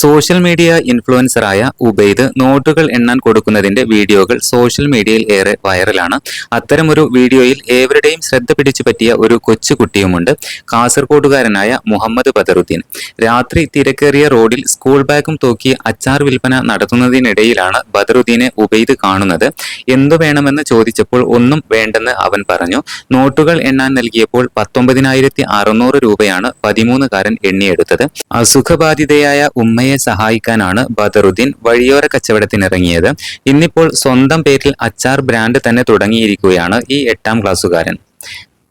Social media ഇൻഫ്ലുവൻസറായ Ubaid നോട്ടുകൾ എണ്ണാൻ കൊടുക്കുന്നതിന്റെ വീഡിയോകൾ സോഷ്യൽ മീഡിയയിൽ ഏറെ വൈറലാണ്. അത്തരമൊരു വീഡിയോയിൽ ഏവരുടെയും ശ്രദ്ധ പിടിച്ചു പറ്റിയ ഒരു കൊച്ചുകുട്ടിയുമുണ്ട്. കാസർഗോഡുകാരനായ മുഹമ്മദ് ബദറുദ്ദീൻ. രാത്രി തിരക്കേറിയ റോഡിൽ സ്കൂൾ ബാഗും തൂക്കി അച്ചാർ വിൽപ്പന നടത്തുന്നതിനിടയിലാണ് ബദറുദ്ദീനെ ഉബൈദ് കാണുന്നത്. എന്തു വേണമെന്ന് ചോദിച്ചപ്പോൾ ഒന്നും വേണ്ടെന്ന് അവൻ പറഞ്ഞു. നോട്ടുകൾ എണ്ണാൻ നൽകിയപ്പോൾ 19,600 രൂപയാണ് 13കാരൻ എണ്ണിയെടുത്തത്. അസുഖബാധിതയായ ഉമ്മയെ സഹായിക്കാനാണ് ബദറുദ്ദീൻ വഴിയോര കച്ചവടത്തിനിറങ്ങിയത്. ഇന്നിപ്പോൾ സ്വന്തം പേരിൽ അച്ചാർ ബ്രാൻഡ് തന്നെ തുടങ്ങിയിരിക്കുകയാണ് ഈ 8ാം ക്ലാസ്സുകാരൻ.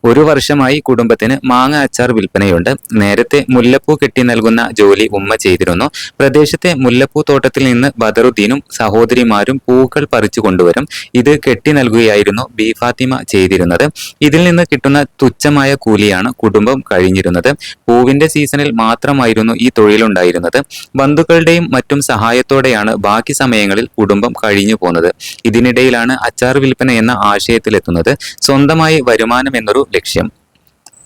ഒരു വർഷമായി കുടുംബത്തിന് മാങ്ങ അച്ചാർ വിൽപ്പനയുണ്ട്. നേരത്തെ മുല്ലപ്പൂ കെട്ടി നൽകുന്ന ജോലി ഉമ്മ ചെയ്തിരുന്നു. പ്രദേശത്തെ മുല്ലപ്പൂ തോട്ടത്തിൽ നിന്ന് ബദറുദ്ദീനും സഹോദരിമാരും പൂക്കൾ പറിച്ചു കൊണ്ടുവരും. ഇത് കെട്ടി നൽകുകയായിരുന്നു ബി ഫാത്തിമ ചെയ്തിരുന്നത്. ഇതിൽ നിന്ന് കിട്ടുന്ന തുച്ഛമായ കൂലിയാണ് കുടുംബം കഴിഞ്ഞിരുന്നത്. പൂവിന്റെ സീസണിൽ മാത്രമായിരുന്നു ഈ തൊഴിലുണ്ടായിരുന്നത്. ബന്ധുക്കളുടെയും മറ്റും സഹായത്തോടെയാണ് ബാക്കി സമയങ്ങളിൽ കുടുംബം കഴിഞ്ഞു പോകുന്നത്. ഇതിനിടയിലാണ് അച്ചാർ വിൽപ്പന എന്ന ആശയത്തിലെത്തുന്നത്. സ്വന്തമായി വരുമാനം എന്നൊരു ലക്ഷ്യം.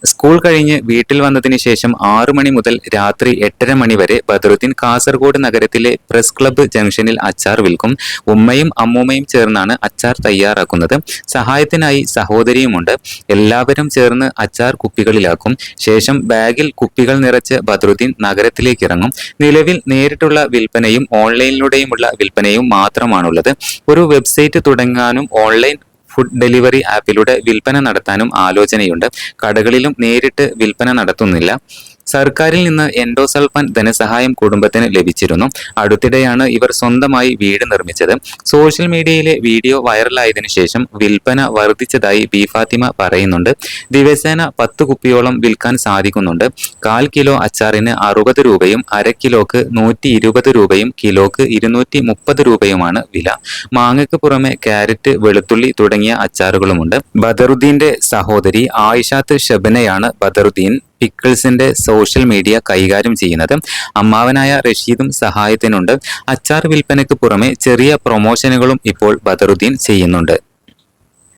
സ്കൂൾ കഴിഞ്ഞ് വീട്ടിൽ വന്നതിന് ശേഷം 6 മണി മുതൽ രാത്രി 8:30 മണി വരെ ബദറുദ്ദീൻ കാസർഗോഡ് നഗരത്തിലെ പ്രസ് ക്ലബ്ബ് ജംഗ്ഷനിൽ അച്ചാർ വിൽക്കും. ഉമ്മയും അമ്മൂമ്മയും ചേർന്നാണ് അച്ചാർ തയ്യാറാക്കുന്നത്. സഹായത്തിനായി സഹോദരിയുമുണ്ട്. എല്ലാവരും ചേർന്ന് അച്ചാർ കുപ്പികളിലാക്കും. ശേഷം ബാഗിൽ കുപ്പികൾ നിറച്ച് ബദറുദ്ദീൻ നഗരത്തിലേക്ക് ഇറങ്ങും. നിലവിൽ നേരിട്ടുള്ള വിൽപ്പനയും ഓൺലൈനിലൂടെയുമുള്ള വിൽപ്പനയും മാത്രമാണുള്ളത്. ഒരു വെബ്സൈറ്റ് തുടങ്ങാനും ഓൺലൈൻ ഫുഡ് ഡെലിവറി ആപ്പിലൂടെ വിൽപ്പന നടത്താനും ആലോചനയുണ്ട്. കടകളിലും നേരിട്ട് വിൽപ്പന നടത്തുന്നില്ല. സർക്കാരിൽ നിന്ന് എൻഡോസൾഫാൻ ധനസഹായം കുടുംബത്തിന് ലഭിച്ചിരുന്നു. അടുത്തിടെയാണ് ഇവർ സ്വന്തമായി വീട് നിർമ്മിച്ചത്. സോഷ്യൽ മീഡിയയിലെ വീഡിയോ വൈറലായതിനു ശേഷം വിൽപ്പന വർദ്ധിച്ചതായി ബി ഫാത്തിമ പറയുന്നുണ്ട്. ദിവസേന 10 കുപ്പിയോളം വിൽക്കാൻ സാധിക്കുന്നുണ്ട്. 1/4 കിലോ അച്ചാറിന് 60 രൂപയും 1/2 കിലോക്ക് 120 രൂപയും കിലോക്ക് 230 രൂപയുമാണ് വില. മാങ്ങയ്ക്ക് പുറമെ ക്യാരറ്റ്, വെളുത്തുള്ളി തുടങ്ങിയ അച്ചാറുകളുമുണ്ട്. ബദറുദ്ദീന്റെ സഹോദരി ആയിഷാത്ത് ഷബനയാണ് ബദറുദ്ദീൻ പിക്കിൾസിന്റെ സോഷ്യൽ മീഡിയ കൈകാര്യം ചെയ്യുന്നത്. അമ്മാവനായ റഷീദും സഹായത്തിനുണ്ട്. അച്ചാർ വിൽപ്പനയ്ക്ക് പുറമെ ചെറിയ പ്രൊമോഷനുകളും ഇപ്പോൾ ബദറുദ്ദീൻ ചെയ്യുന്നുണ്ട്.